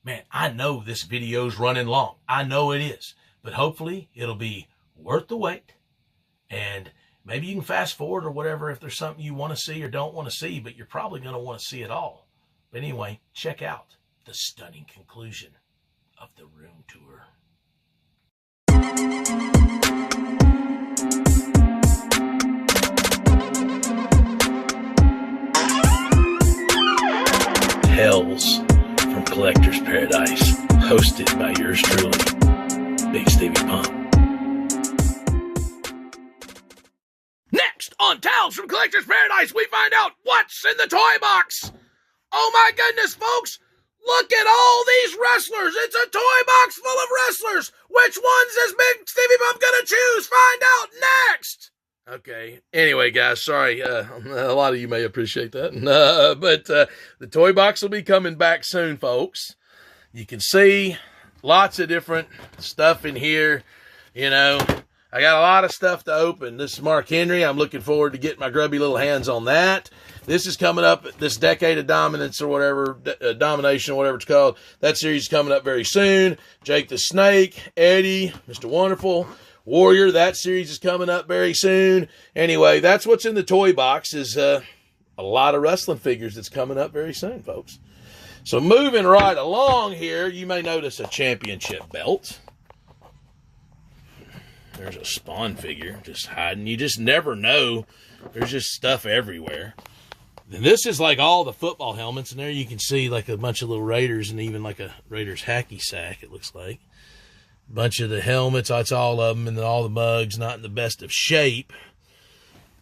Man, I know this video's running long. I know it is. But hopefully it'll be worth the wait. And maybe you can fast forward or whatever if there's something you want to see or don't want to see, but you're probably going to want to see it all. But anyway, check out the stunning conclusion of the room tour. Tales from Collector's Paradise, hosted by yours truly, Bigsteviepump. Next on Tales from Collector's Paradise, we find out what's in the toy box. Oh my goodness, folks! Look at all these wrestlers! It's a toy box full of wrestlers! Which ones is Bigsteviepump gonna choose? Find out next! Okay, anyway, guys, sorry. A lot of you may appreciate that. But the toy box will be coming back soon, folks. You can see lots of different stuff in here. You know, I got a lot of stuff to open. This is Mark Henry. I'm looking forward to getting my grubby little hands on that. This is coming up, this Decade of Dominance or whatever, Domination or whatever it's called. That series is coming up very soon. Jake the Snake, Eddie, Mr. Wonderful, Warrior, that series is coming up very soon. Anyway, that's what's in the toy box is a lot of wrestling figures that's coming up very soon, folks. So moving right along here, you may notice a championship belt. There's a Spawn figure just hiding. You just never know. There's just stuff everywhere. And this is like all the football helmets, and there you can see like a bunch of little Raiders and even like a Raiders hacky sack, it looks like. Bunch of the helmets, that's all of them, and all the mugs, not in the best of shape.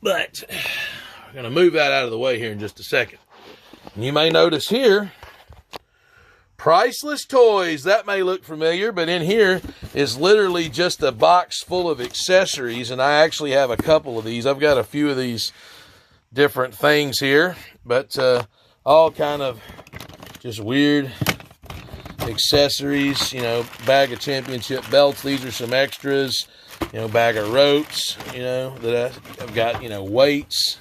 But we're going to move that out of the way here in just a second. And you may notice here, Priceless Toys. That may look familiar, but in here is literally just a box full of accessories, and I actually have a couple of these. I've got a few of these different things here, but all kind of just weird accessories, you know, bag of championship belts. These are some extras, you know, bag of ropes, you know, that I've got, you know, weights,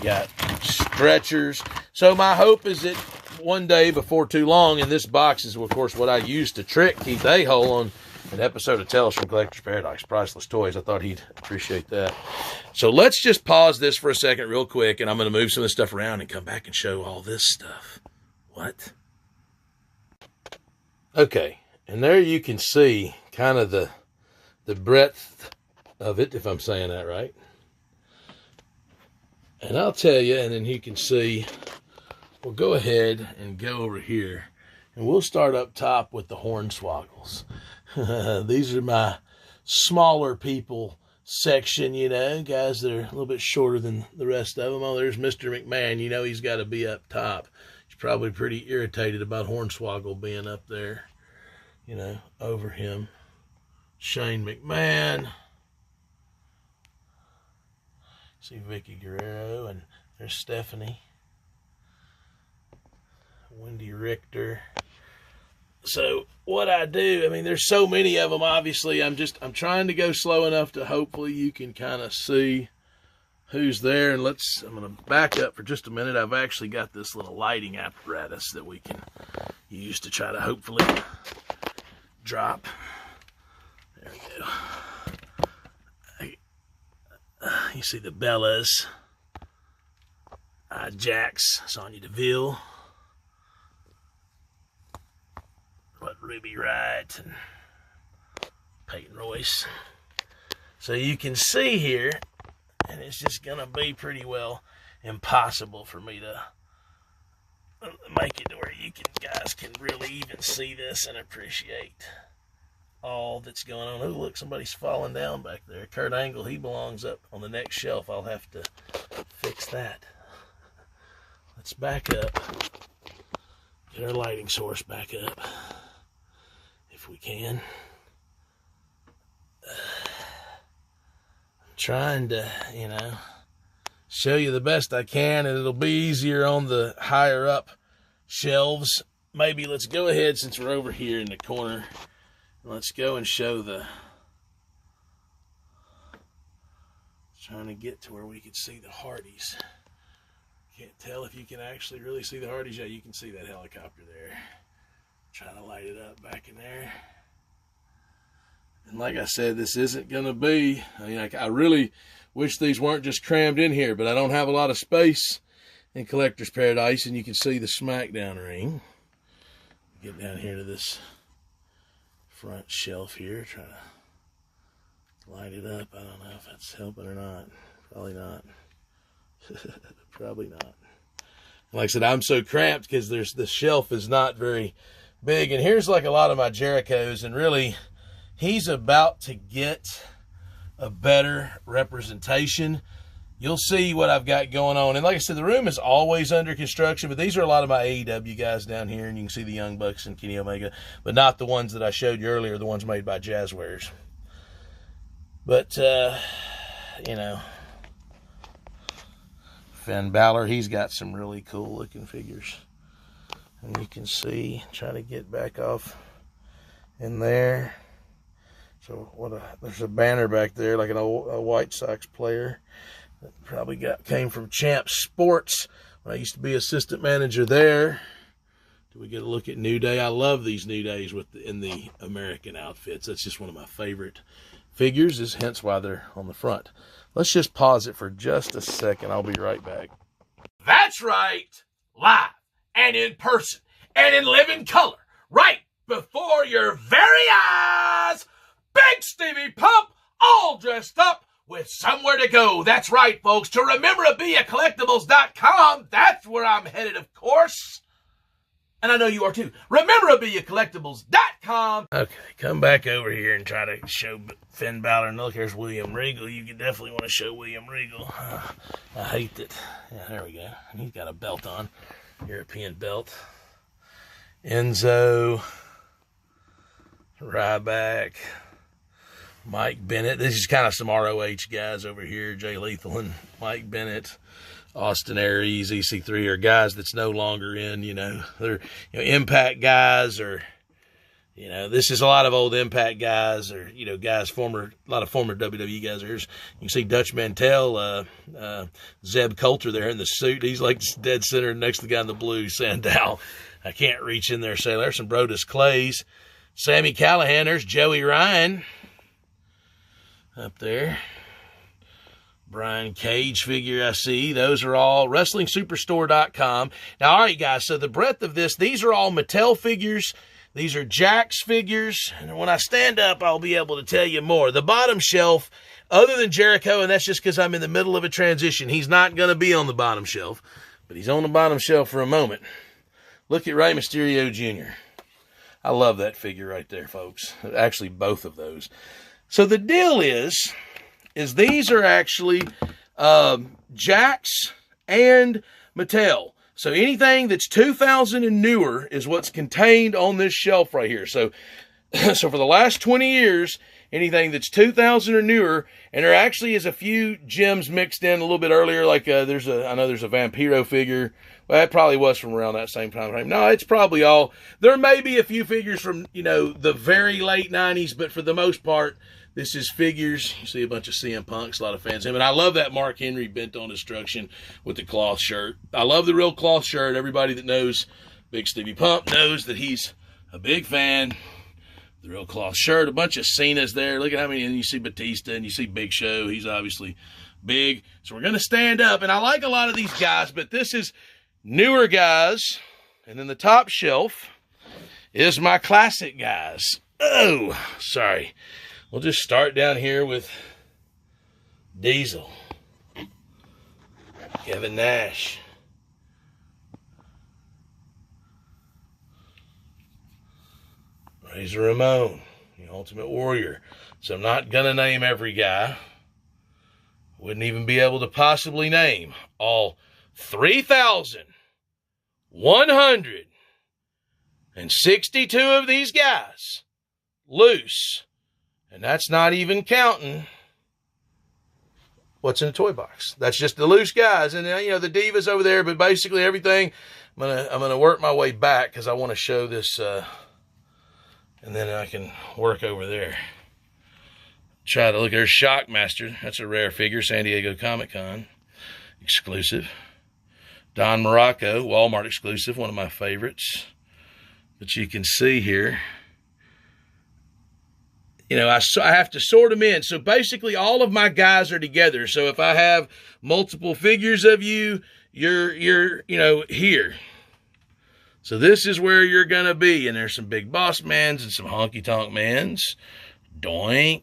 got stretchers. So my hope is that one day before too long, and this box is, of course, what I used to trick Keith A-Hole on an episode of Tales from Collector's Paradise, Priceless Toys. I thought he'd appreciate that. So let's just pause this for a second real quick, and I'm going to move some of this stuff around and come back and show all this stuff. What? Okay, and there you can see kind of the breadth of it, if I'm saying that right. And I'll tell you, and then you can see, we'll go ahead and go over here, and we'll start up top with the Hornswoggles. These are my smaller people section, you know, guys that are a little bit shorter than the rest of them. Oh, there's Mr. McMahon. You know he's got to be up top. He's probably pretty irritated about Hornswoggle being up there, you know, over him. Shane McMahon. See Vicky Guerrero, and there's Stephanie. Wendy Richter. So what I do, I mean, there's so many of them, obviously. I'm trying to go slow enough to hopefully you can kind of see who's there. And I'm going to back up for just a minute. I've actually got this little lighting apparatus that we can use to try to hopefully drop. There we go. You see the Bellas, Jax, Sonya Deville, Ruby Wright, and Peyton Royce. So you can see here, and it's just going to be pretty well impossible for me to make it to where you guys can really even see this and appreciate all that's going on. Oh, look, somebody's falling down back there. Kurt Angle, he belongs up on the next shelf. I'll have to fix that. Let's back up. Get our lighting source back up, if we can. I'm trying to, you know, show you the best I can, and it'll be easier on the higher up shelves. Maybe let's go ahead, since we're over here in the corner, let's go and show trying to get to where we could see the Hardys. Can't tell if you can actually really see the Hardys. Yeah, you can see that helicopter there. Trying to light it up back in there. And like I said, this isn't going to be, I really wish these weren't just crammed in here, but I don't have a lot of space in Collector's Paradise, and you can see the SmackDown ring. Get down here to this front shelf here, trying to light it up. I don't know if that's helping or not. Probably not. Probably not. Like I said, I'm so cramped because the shelf is not very big. And here's like a lot of my Jerichos, and really, he's about to get a better representation. You'll see what I've got going on. And like I said, the room is always under construction, but these are a lot of my AEW guys down here, and you can see the Young Bucks and Kenny Omega, but not the ones that I showed you earlier, the ones made by Jazzwares. But, you know, Finn Balor, he's got some really cool looking figures. And you can see, trying to get back off in there. So there's a banner back there, like a White Sox player. That probably came from Champ Sports when I used to be assistant manager there. Do we get a look at New Day? I love these New Days in the American outfits. That's just one of my favorite figures, is hence why they're on the front. Let's just pause it for just a second. I'll be right back. That's right. Live and in person and in living color, right before your very eyes. Bigsteviepump, all dressed up with somewhere to go. That's right, folks. To rememberabiliacollectibles.com. That's where I'm headed, of course. And I know you are too. Rememberabiliacollectibles.com. Okay, come back over here and try to show Finn Balor. And look, here's William Regal. You definitely want to show William Regal. I hate that. Yeah, there we go. And he's got a belt on. European belt. Enzo. Ryback. Mike Bennett. This is kind of some ROH guys over here. Jay Lethal and Mike Bennett. Austin Aries, EC3 are guys that's no longer in, they're Impact guys, or, this is a lot of old Impact guys, or, guys, a lot of former WWE guys. You can see Dutch Mantell, Zeb Coulter there in the suit. He's like dead center next to the guy in the blue, Sandow. I can't reach in there and say, there's some Brodus Clays. Sammy Callahan, there's Joey Ryan. Up there. Brian Cage figure I see. Those are all WrestlingSuperstore.com. Now, all right, guys, so the breadth of this, these are all Mattel figures. These are Jakks figures. And when I stand up, I'll be able to tell you more. The bottom shelf, other than Jericho, and that's just because I'm in the middle of a transition, he's not going to be on the bottom shelf, but he's on the bottom shelf for a moment. Look at Rey Mysterio Jr. I love that figure right there, folks. Actually, both of those. So the deal is these are actually Jakks and Mattel. So anything that's 2000 and newer is what's contained on this shelf right here. So for the last 20 years, anything that's 2000 or newer, and there actually is a few gems mixed in a little bit earlier, like I know there's a Vampiro figure. Well, that probably was from around that same time frame. No, it's probably all. There may be a few figures from, the very late 90s, but for the most part, this is figures. You see a bunch of CM Punks, a lot of fans of him. And I love that Mark Henry bent on destruction with the cloth shirt. I love the real cloth shirt. Everybody that knows Bigsteviepump knows that he's a big fan. The real cloth shirt. A bunch of Cena's there. Look at how many. And you see Batista and you see Big Show. He's obviously big. So we're going to stand up. And I like a lot of these guys, but this is newer guys. And then the top shelf is my classic guys. Oh, sorry. We'll just start down here with Diesel, Kevin Nash, Razor Ramon, the Ultimate Warrior. So I'm not going to name every guy. Wouldn't even be able to possibly name all 3,162 of these guys loose. And that's not even counting what's in the toy box. That's just the loose guys. And, the Divas over there, but basically everything, I'm gonna work my way back because I want to show this, and then I can work over there. Try to look at her Shockmaster. That's a rare figure, San Diego Comic-Con exclusive. Don Morocco, Walmart exclusive, one of my favorites. But you can see here, you know, I have to sort them in. So basically all of my guys are together. So if I have multiple figures of you, you're you know, here. So this is where you're going to be. And there's some big boss mans and some honky tonk mans. Doink.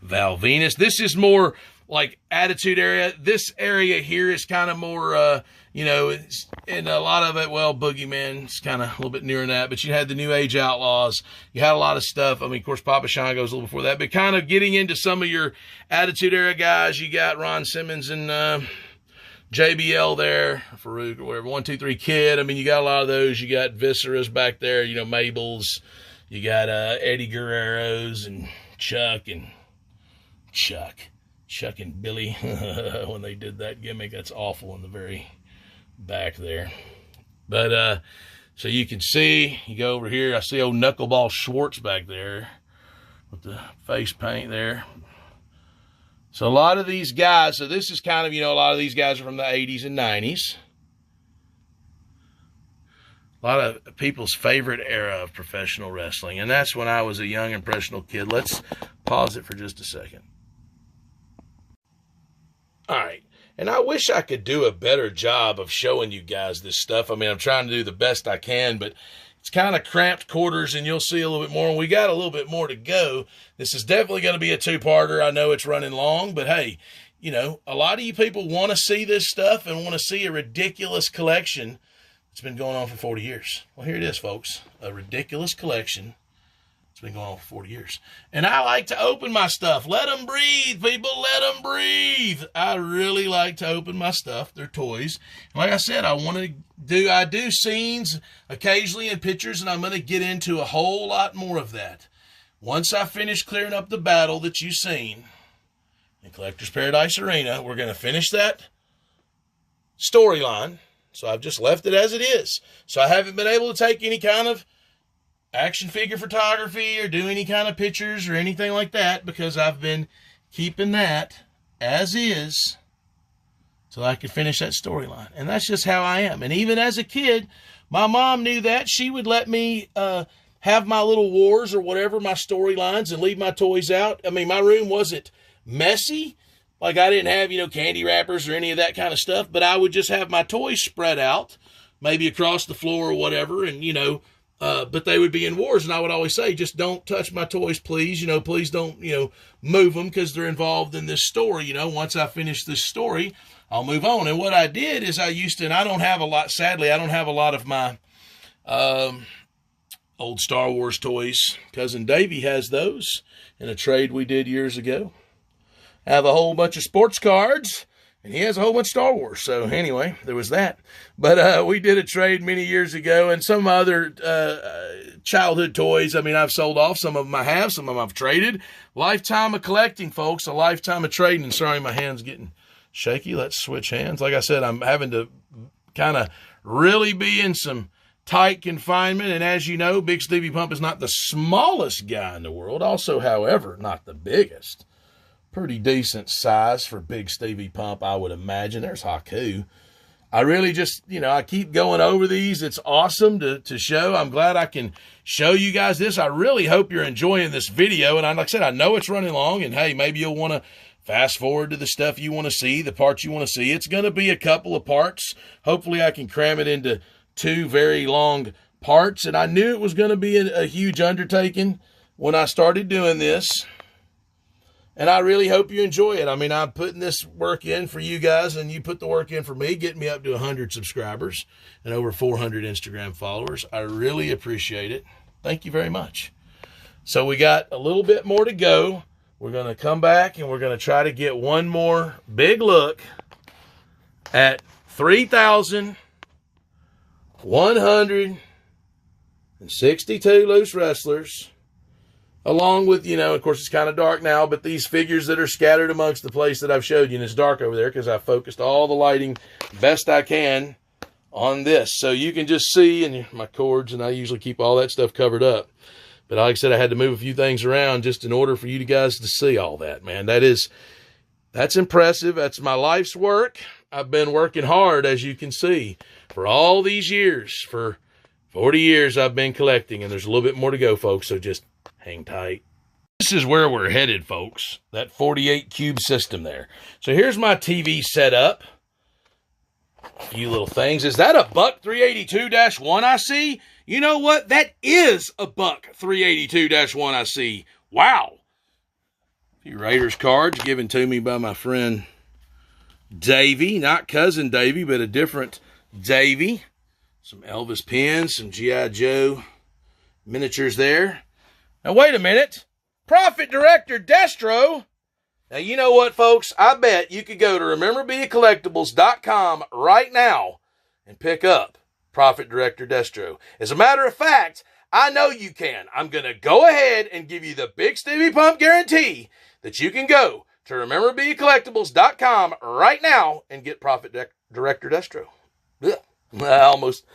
Val Venus. This is more like attitude area. This area here is kind of more, you know, and a lot of it, well, Boogeyman's kind of a little bit nearer than that, but you had the New Age Outlaws. You had a lot of stuff. I mean, of course, Papa Shango's a little before that, but kind of getting into some of your attitude era guys. You got Ron Simmons and JBL there, Farouk or whatever, 1, 2, 3 Kid. I mean, you got a lot of those. You got Viscera's back there, you know, Mabel's. You got Eddie Guerrero's and Chuck and Billy when they did that gimmick. That's awful in the very back there. But so you can see, you go over here, I see old Knuckleball Schwartz back there with the face paint there. So a lot of these guys, so this is kind of, you know, a lot of these guys are from the 80s and 90s. A lot of people's favorite era of professional wrestling, and that's when I was a young, impressionable kid. Let's pause it for just a second. All right, and I wish I could do a better job of showing you guys this stuff. I mean, I'm trying to do the best I can, but it's kind of cramped quarters, and you'll see a little bit more, and we got a little bit more to go. This is definitely going to be a two-parter. I know it's running long, but hey, you know, a lot of you people want to see this stuff and want to see a ridiculous collection. It's been going on for 40 years. Well, here it is, folks. A ridiculous collection. It's been going on for 40 years. And I like to open my stuff. Let them breathe, people. Let them breathe. I really like to open my stuff. They're toys. And like I said, I do scenes occasionally and pictures, and I'm going to get into a whole lot more of that. Once I finish clearing up the battle that you've seen in Collector's Paradise Arena, we're going to finish that storyline. So I've just left it as it is. So I haven't been able to take any kind of action figure photography or do any kind of pictures or anything like that because I've been keeping that as is so I could finish that storyline. And that's just how I am. And even as a kid, my mom knew that. She would let me have my little wars or whatever, my storylines, and leave my toys out. I mean, my room wasn't messy. Like, I didn't have, you know, candy wrappers or any of that kind of stuff, but I would just have my toys spread out, maybe across the floor or whatever, and, you know, but they would be in wars, and I would always say, just don't touch my toys, please. You know, please don't, you know, move them because they're involved in this story. You know, once I finish this story, I'll move on. And what I did is I used to, and I don't have a lot, sadly, I don't have a lot of my old Star Wars toys. Cousin Davey has those in a trade we did years ago. I have a whole bunch of sports cards, and he has a whole bunch of Star Wars. So anyway, there was that. But we did a trade many years ago, and some other childhood toys. I mean, I've sold off. Some of them I have. Some of them I've traded. Lifetime of collecting, folks. A lifetime of trading. And sorry, my hand's getting shaky. Let's switch hands. Like I said, I'm having to kind of really be in some tight confinement. And as you know, Bigsteviepump is not the smallest guy in the world. Also, however, not the biggest. Pretty decent size for Bigsteviepump, I would imagine. There's Haku. I really just, you know, I keep going over these. It's awesome to show. I'm glad I can show you guys this. I really hope you're enjoying this video. And like I said, I know it's running long. And, hey, maybe you'll want to fast forward to the stuff you want to see, the parts you want to see. It's going to be a couple of parts. Hopefully I can cram it into 2 very long parts. And I knew it was going to be a huge undertaking when I started doing this. And I really hope you enjoy it. I mean, I'm putting this work in for you guys, and you put the work in for me, getting me up to 100 subscribers and over 400 Instagram followers. I really appreciate it. Thank you very much. So we got a little bit more to go. We're going to come back, and we're going to try to get one more big look at 3,162 loose wrestlers. Along with, you know, of course, it's kind of dark now, but these figures that are scattered amongst the place that I've showed you, and it's dark over there because I focused all the lighting best I can on this. So you can just see, and my cords, and I usually keep all that stuff covered up. But like I said, I had to move a few things around just in order for you guys to see all that, man. That's impressive. That's my life's work. I've been working hard, as you can see, for all these years. For 40 years I've been collecting, and there's a little bit more to go, folks, so just hang tight. This is where we're headed, folks. That 48 cube system there. So here's my TV setup. A few little things. Is that a Buck 382-1 I see? You know what? That is a Buck 382-1 I see. Wow. A few Raiders cards given to me by my friend Davey. Not cousin Davey, but a different Davey. Some Elvis pins, some G.I. Joe miniatures there. Now, wait a minute. Profit Director Destro. Now, you know what, folks? I bet you could go to rememberbeacollectibles.com right now and pick up Profit Director Destro. As a matter of fact, I know you can. I'm going to go ahead and give you the Bigsteviepump guarantee that you can go to rememberbeacollectibles.com right now and get Profit Director Destro. Ugh. I almost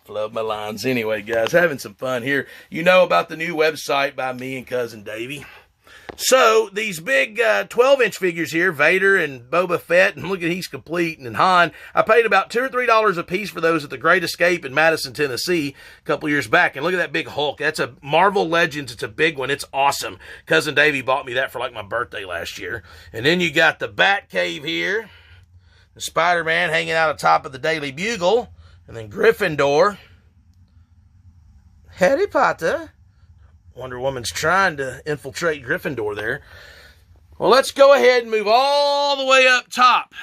flubbed my lines. Anyway, guys, having some fun here. You know about the new website by me and cousin Davey. So, these big 12-inch figures here, Vader and Boba Fett, and look at he's complete, and Han, I paid about $2 or $3 a piece for those at the Great Escape in Madison, Tennessee, a couple years back. And look at that big Hulk. That's a Marvel Legends. It's a big one. It's awesome. Cousin Davey bought me that for like my birthday last year. And then you got the Batcave here, the Spider-Man hanging out on top of the Daily Bugle, and then Gryffindor, Harry Potter. Wonder Woman's trying to infiltrate Gryffindor there. Well, let's go ahead and move all the way up top.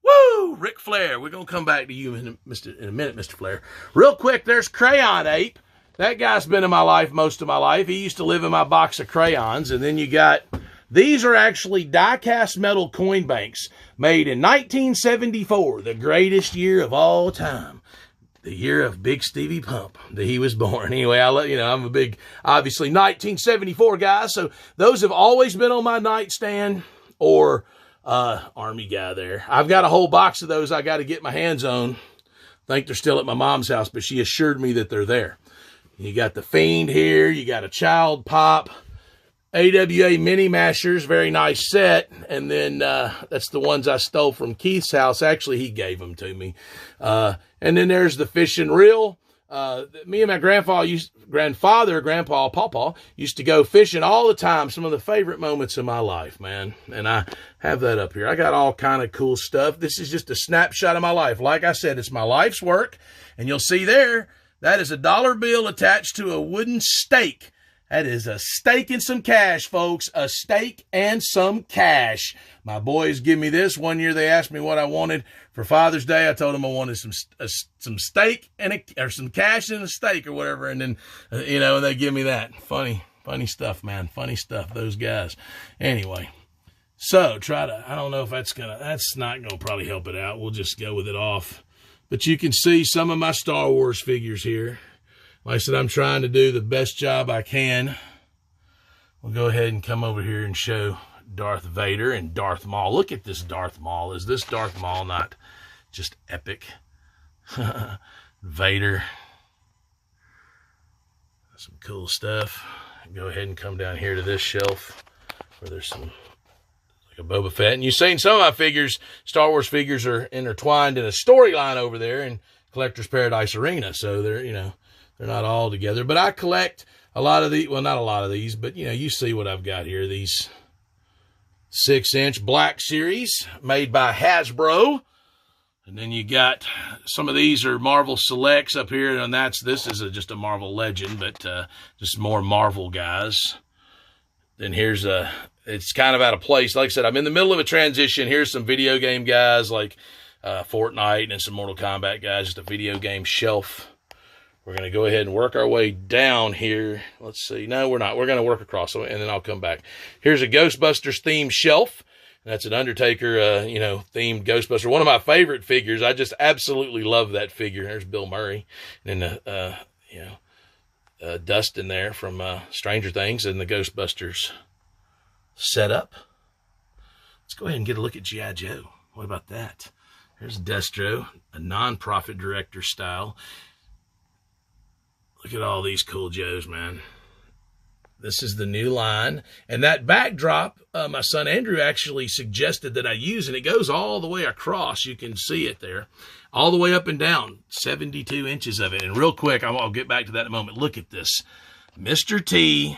Woo! Ric Flair. We're going to come back to you in a minute, Mr. Flair. Real quick, there's Crayon Ape. That guy's been in my life most of my life. He used to live in my box of crayons. And then you got, these are actually die-cast metal coin banks made in 1974, the greatest year of all time. The year of Bigsteviepump that he was born. Anyway, I'm a big, obviously, 1974 guy. So those have always been on my nightstand or Army guy there. I've got a whole box of those I got to get my hands on. I think they're still at my mom's house, but she assured me that they're there. You got the Fiend here. You got a Child Pop. AWA Mini Mashers, very nice set. And then that's the ones I stole from Keith's house. Actually, he gave them to me. And then there's the Fish and Reel. Me and my grandpa, Pawpaw, used to go fishing all the time. Some of the favorite moments of my life, man. And I have that up here. I got all kind of cool stuff. This is just a snapshot of my life. Like I said, it's my life's work. And you'll see there, that is a dollar bill attached to a wooden stake. That is a steak and some cash, folks. A steak and some cash. My boys give me this. One year they asked me what I wanted for Father's Day. I told them I wanted some steak or some cash and a steak or whatever. And then, and they give me that. Funny stuff, man. Funny stuff, those guys. Anyway, so I don't know if that's not going to probably help it out. We'll just go with it off. But you can see some of my Star Wars figures here. Like I said, I'm trying to do the best job I can. We'll go ahead and come over here and show Darth Vader and Darth Maul. Look at this Darth Maul. Is this Darth Maul not just epic? Vader. Some cool stuff. Go ahead and come down here to this shelf where there's some, like a Boba Fett. And you've seen some of my figures, Star Wars figures, are intertwined in a storyline over there in Collector's Paradise Arena. So they're not all together, but I collect a lot of these. Well, not a lot of these, but you see what I've got here. These 6-inch Black Series made by Hasbro. And then you got some of these are Marvel Selects up here. And this is just a Marvel Legend, but just more Marvel guys. Then here's it's kind of out of place. Like I said, I'm in the middle of a transition. Here's some video game guys like Fortnite and some Mortal Kombat guys, just a video game shelf. We're going to go ahead and work our way down here. Let's see. No, we're not. We're going to work across, and then I'll come back. Here's a Ghostbusters themed shelf. That's an Undertaker, themed Ghostbuster. One of my favorite figures. I just absolutely love that figure. There's Bill Murray. And then, Dustin there from Stranger Things and the Ghostbusters setup. Let's go ahead and get a look at G.I. Joe. What about that? There's Destro, a non-profit director style. Look at all these cool Joes, man. This is the new line. And that backdrop, my son Andrew actually suggested that I use, and it goes all the way across. You can see it there. All the way up and down. 72 inches of it. And real quick, I'll get back to that in a moment. Look at this. Mr. T,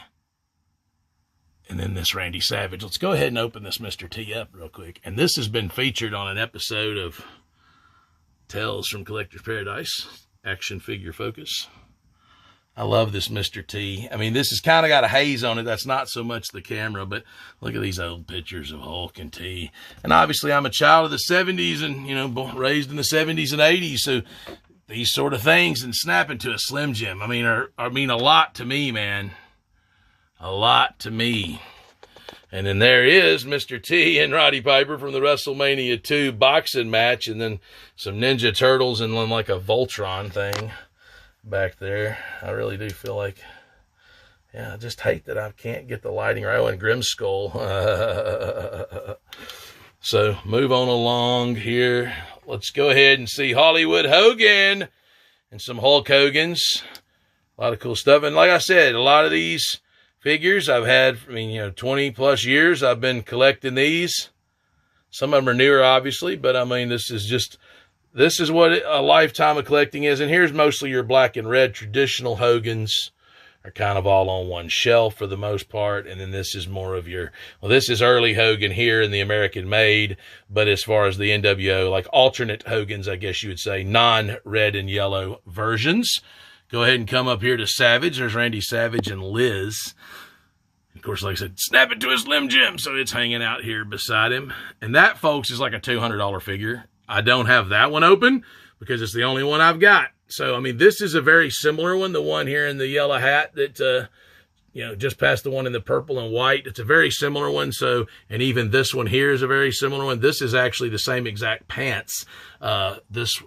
and then this Randy Savage. Let's go ahead and open this Mr. T up real quick. And this has been featured on an episode of Tales from Collector's Paradise, Action Figure Focus. I love this Mr. T. I mean, this has kind of got a haze on it. That's not so much the camera, but look at these old pictures of Hulk and T. And obviously, I'm a child of the 70s and, you know, raised in the 70s and 80s. So these sort of things and snapping to a Slim Jim, I mean a lot to me, man. A lot to me. And then there is Mr. T and Roddy Piper from the WrestleMania 2 boxing match, and then some Ninja Turtles and then like a Voltron thing back there. I really do feel like, yeah, I just hate that I can't get the lighting right. Oh, and Grimskull. So move on along here. Let's go ahead and see Hollywood Hogan and some Hulk Hogans. A lot of cool stuff. And like I said, a lot of these figures I've had, 20 plus years I've been collecting these. Some of them are newer, obviously, but I mean, this is what a lifetime of collecting is. And here's mostly your black and red traditional Hogans are kind of all on one shelf for the most part. And then this is more of your, well, this is early Hogan here in the American made. But as far as the NWO, like alternate Hogans, I guess you would say, non-red and yellow versions. Go ahead and come up here to Savage. There's Randy Savage and Liz. Of course, like I said, snap it to a Slim Jim. So it's hanging out here beside him. And that, folks, is like a $200 figure. I don't have that one open because it's the only one I've got. So, I mean, this is a very similar one. The one here in the yellow hat that, just past the one in the purple and white. It's a very similar one. So, and even this one here is a very similar one. This is actually the same exact pants. This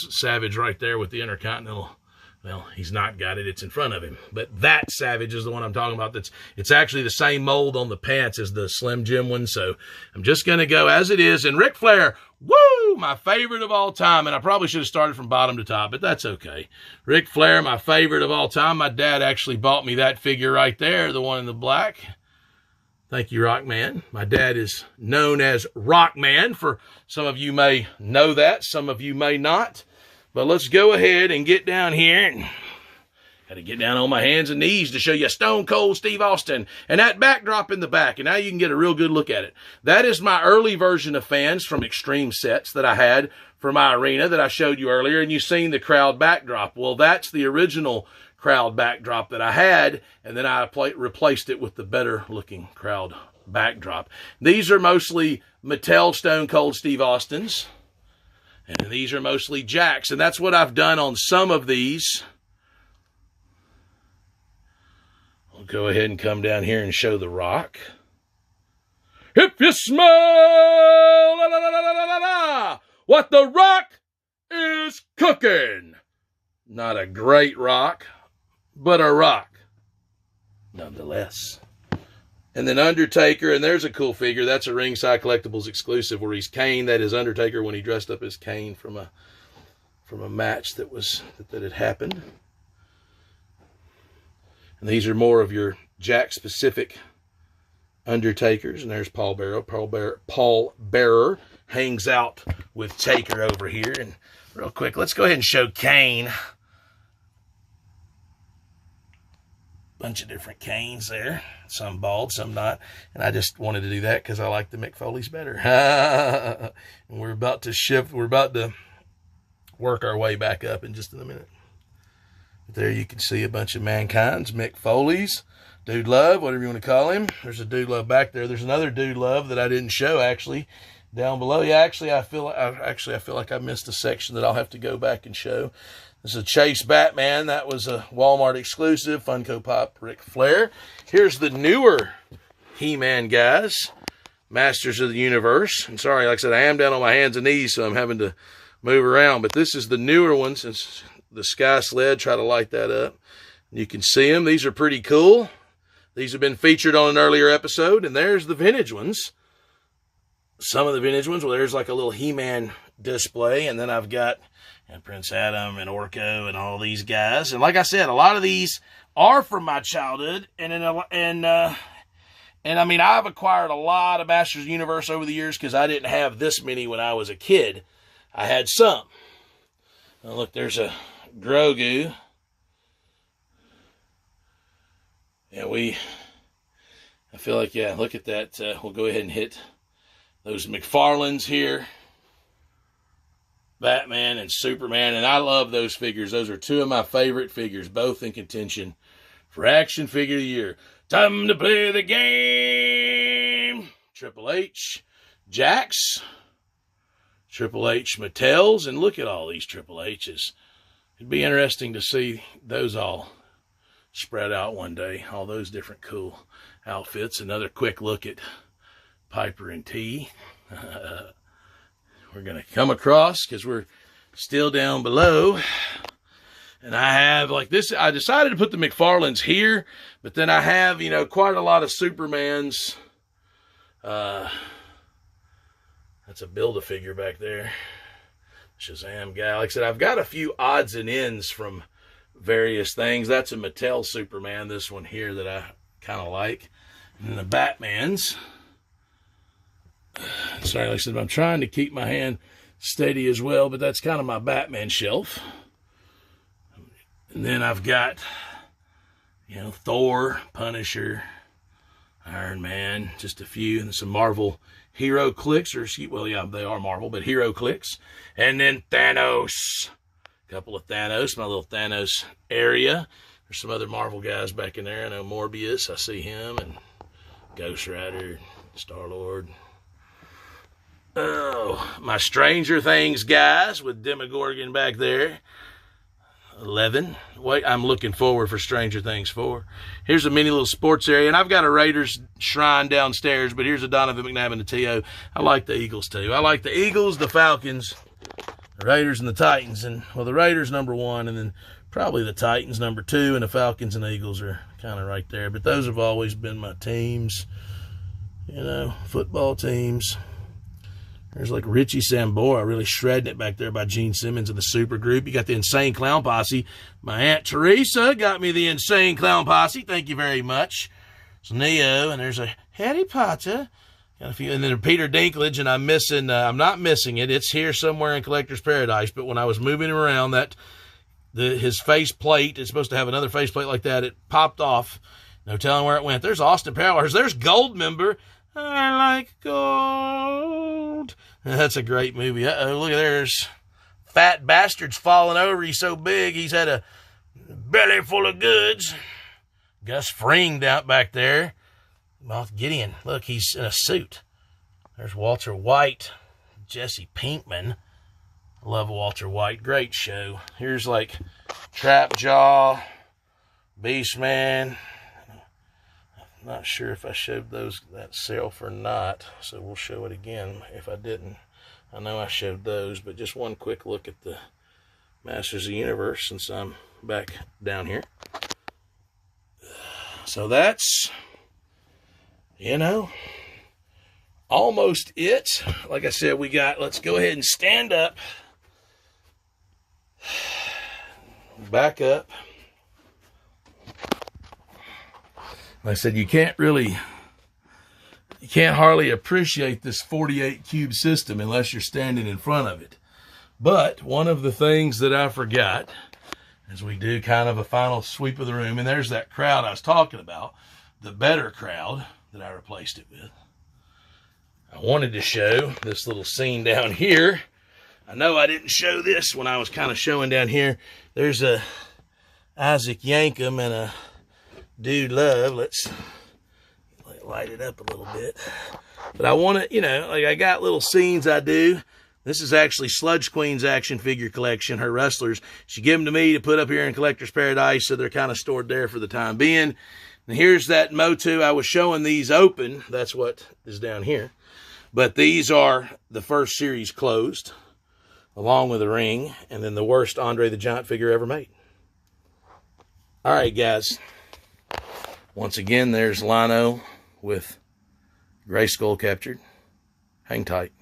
Savage right there with the Intercontinental. Well, he's not got it. It's in front of him. But that Savage is the one I'm talking about. It's actually the same mold on the pants as the Slim Jim one. So I'm just going to go as it is. And Ric Flair, woo, my favorite of all time. And I probably should have started from bottom to top, but that's okay. Ric Flair, my favorite of all time. My dad actually bought me that figure right there, the one in the black. Thank you, Rockman. My dad is known as Rockman. For some of you may know that. Some of you may not. But let's go ahead and get down here. And got to get down on my hands and knees to show you Stone Cold Steve Austin. And that backdrop in the back. And now you can get a real good look at it. That is my early version of fans from Extreme sets that I had for my arena that I showed you earlier. And you've seen the crowd backdrop. Well, that's the original crowd backdrop that I had. And then I replaced it with the better looking crowd backdrop. These are mostly Mattel Stone Cold Steve Austins. And these are mostly Jacks. And that's what I've done on some of these. I'll go ahead and come down here and show The Rock. If you smell what The Rock is cooking. Not a great rock, but a rock nonetheless. And then Undertaker, and there's a cool figure. That's a Ringside Collectibles exclusive where he's Kane. That is Undertaker when he dressed up as Kane from a match that had happened. And these are more of your Jack-specific Undertakers. And there's Paul Bearer. Paul Bearer hangs out with Taker over here. And real quick, let's go ahead and show Kane. Bunch of different Canes there. Some bald, some not. And I just wanted to do that because I like the Mick Foley's better. And we're about to shift. We're about to work our way back up in just a minute. There you can see a bunch of Mankind's, Mick Foley's, Dude Love, whatever you want to call him. There's a Dude Love back there. There's another Dude Love that I didn't show actually down below. Yeah, actually I feel like I missed a section that I'll have to go back and show. This is a Chase Batman. That was a Walmart exclusive. Funko Pop Ric Flair. Here's the newer He-Man guys. Masters of the Universe. And sorry, like I said, I am down on my hands and knees, so I'm having to move around. But this is the newer one since the Sky Sled. Try to light that up. You can see them. These are pretty cool. These have been featured on an earlier episode. And there's the vintage ones. Some of the vintage ones. Well, there's like a little He-Man display. And then I've got, and Prince Adam and Orko and all these guys. And like I said, a lot of these are from my childhood, and I mean, I've acquired a lot of Masters of the Universe over the years because I didn't have this many when I was a kid. I had some. Oh, look, there's a Grogu. Yeah, I feel like, yeah, look at that. We'll go ahead and hit those McFarlanes here. Batman and Superman, and I love those figures. Those are two of my favorite figures, both in contention for Action Figure of the Year. Time to play the game. Triple H, Jax, Triple H Mattels, and look at all these Triple H's. It'd be interesting to see those all spread out one day, all those different cool outfits. Another quick look at Piper and T. We're going to come across because we're still down below. And I have, like this, I decided to put the McFarlanes here, but then I have, you know, quite a lot of Supermans. That's a Build-A-Figure back there. Shazam guy. Like I said, I've got a few odds and ends from various things. That's a Mattel Superman, this one here that I kind of like. And the Batmans. Sorry, like I said, I'm trying to keep my hand steady as well, but that's kind of my Batman shelf. And then I've got, you know, Thor, Punisher, Iron Man, just a few, and some Marvel Hero Clicks, well, yeah, they are Marvel, but Hero Clicks. And then Thanos. A couple of Thanos, my little Thanos area. There's some other Marvel guys back in there. I know Morbius, I see him, and Ghost Rider, Star-Lord. Oh, my Stranger Things guys with Demogorgon back there. 11. Wait, I'm looking forward for Stranger Things 4. Here's a mini little sports area, and I've got a Raiders shrine downstairs, but here's a Donovan McNabb and the T.O. I like the Eagles, too. I like the Eagles, the Falcons, the Raiders, and the Titans. And, well, the Raiders number 1, and then probably the Titans number 2, and the Falcons and Eagles are kind of right there. But those have always been my teams, you know, football teams. There's like Richie Sambora really shredding it back there by Gene Simmons and the Super Group. You got the Insane Clown Posse. My Aunt Teresa got me the Insane Clown Posse. Thank you very much. It's Neo, and there's a Harry Potter. Got a few, and then Peter Dinklage, and I'm not missing it. It's here somewhere in Collector's Paradise, but when I was moving him around, his face plate, it's supposed to have another face plate like that, it popped off. No telling where it went. There's Austin Powers. There's Goldmember. I like gold. That's a great movie. Uh-oh, look at there's Fat Bastard's falling over. He's so big, he's had a belly full of goods. Gus Fring out back there. Moth Gideon. Look, he's in a suit. There's Walter White. Jesse Pinkman. Love Walter White. Great show. Here's like Trap Jaw, Beastman. Not sure if I showed that shelf or not, so we'll show it again if I didn't. I know I showed those, but just one quick look at the Masters of the Universe since I'm back down here. So that's, you know, almost it. Like I said, let's go ahead and stand up, back up. Like I said, you can't hardly appreciate this 48 cube system unless you're standing in front of it. But one of the things that I forgot as we do kind of a final sweep of the room, and there's that crowd I was talking about, the better crowd that I replaced it with. I wanted to show this little scene down here. I know I didn't show this when I was kind of showing down here. There's a Isaac Yankem and a Dude Love. Let's light it up a little bit. But I want to, you know, like I got little scenes I do. This is actually Sludge Queen's action figure collection, her wrestlers. She gave them to me to put up here in Collector's Paradise, so they're kind of stored there for the time being. And here's that Motu. I was showing these open. That's what is down here. But these are the first series closed, along with the ring, and then the worst Andre the Giant figure ever made. All right, guys. Once again, there's Lino with Gray Skull captured. Hang tight.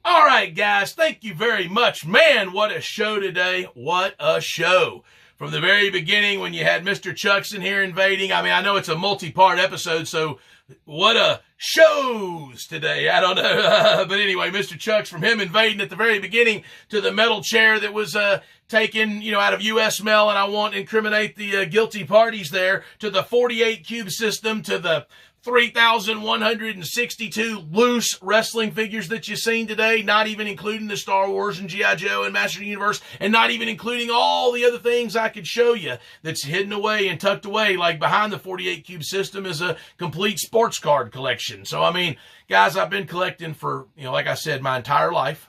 All right, guys, thank you very much. Man, what a show today. What a show. From the very beginning when you had Mr. Chucks in here invading. I mean, I know it's a multi-part episode, so what a shows today. I don't know. But anyway, Mr. Chucks, from him invading at the very beginning to the metal chair that was taken, out of U.S. mail, and I won't incriminate the guilty parties there, to the 48 cube system, to the 3,162 loose wrestling figures that you've seen today, not even including the Star Wars and G.I. Joe and Master of the Universe, and not even including all the other things I could show you that's hidden away and tucked away. Like behind the 48 cube system is a complete sports card collection. So, I mean, guys, I've been collecting for, like I said, my entire life.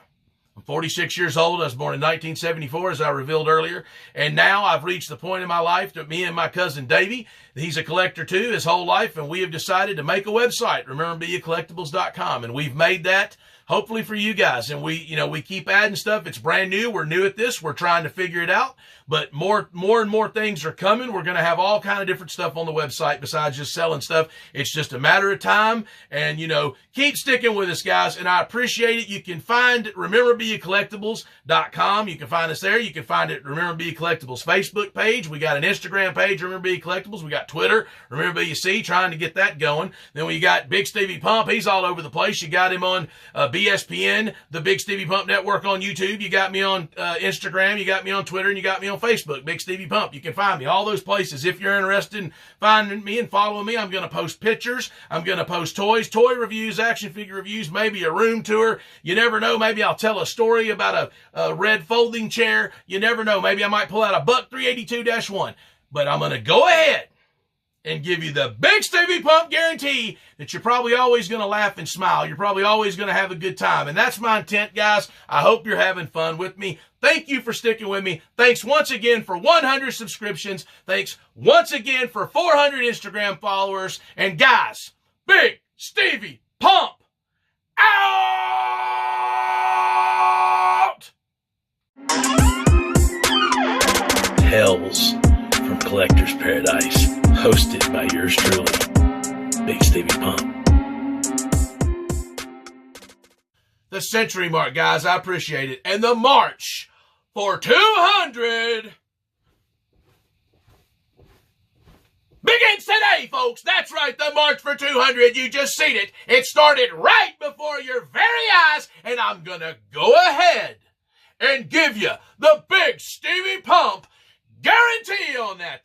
I'm 46 years old. I was born in 1974, as I revealed earlier. And now I've reached the point in my life that me and my cousin Davey, he's a collector too, his whole life, and we have decided to make a website, rememberbeacollectibles.com. And we've made that hopefully for you guys. And we keep adding stuff. It's brand new. We're new at this. We're trying to figure it out. But more and more things are coming. We're going to have all kind of different stuff on the website besides just selling stuff. It's just a matter of time. And, keep sticking with us, guys. And I appreciate it. You can find rememberbeacollectibles.com. You can find us there. You can find it Remember Be Collectibles Facebook page. We got an Instagram page, Remember Be Collectibles. We got Twitter, Remember BC, trying to get that going. Then we got Bigsteviepump. He's all over the place. You got him on BSPN, the Bigsteviepump Network on YouTube. You got me on Instagram. You got me on Twitter. And you got me on Facebook, Bigsteviepump. You can find me all those places. If you're interested in finding me and following me, I'm going to post pictures. I'm going to post toys, toy reviews, action figure reviews, maybe a room tour. You never know. Maybe I'll tell a story about a red folding chair. You never know. Maybe I might pull out a Buck 382-1. But I'm going to go ahead and give you the Bigsteviepump guarantee that you're probably always going to laugh and smile. You're probably always going to have a good time. And that's my intent, guys. I hope you're having fun with me. Thank you for sticking with me. Thanks once again for 100 subscriptions. Thanks once again for 400 Instagram followers. And guys, Bigsteviepump out! Hells from Collector's Paradise, hosted by yours truly, Bigsteviepump. The century mark, guys, I appreciate it. And the march for 200 begins today, folks. That's right, the march for 200. You just seen it. It started right before your very eyes, and I'm going to go ahead and give you the Bigsteviepump guarantee on that.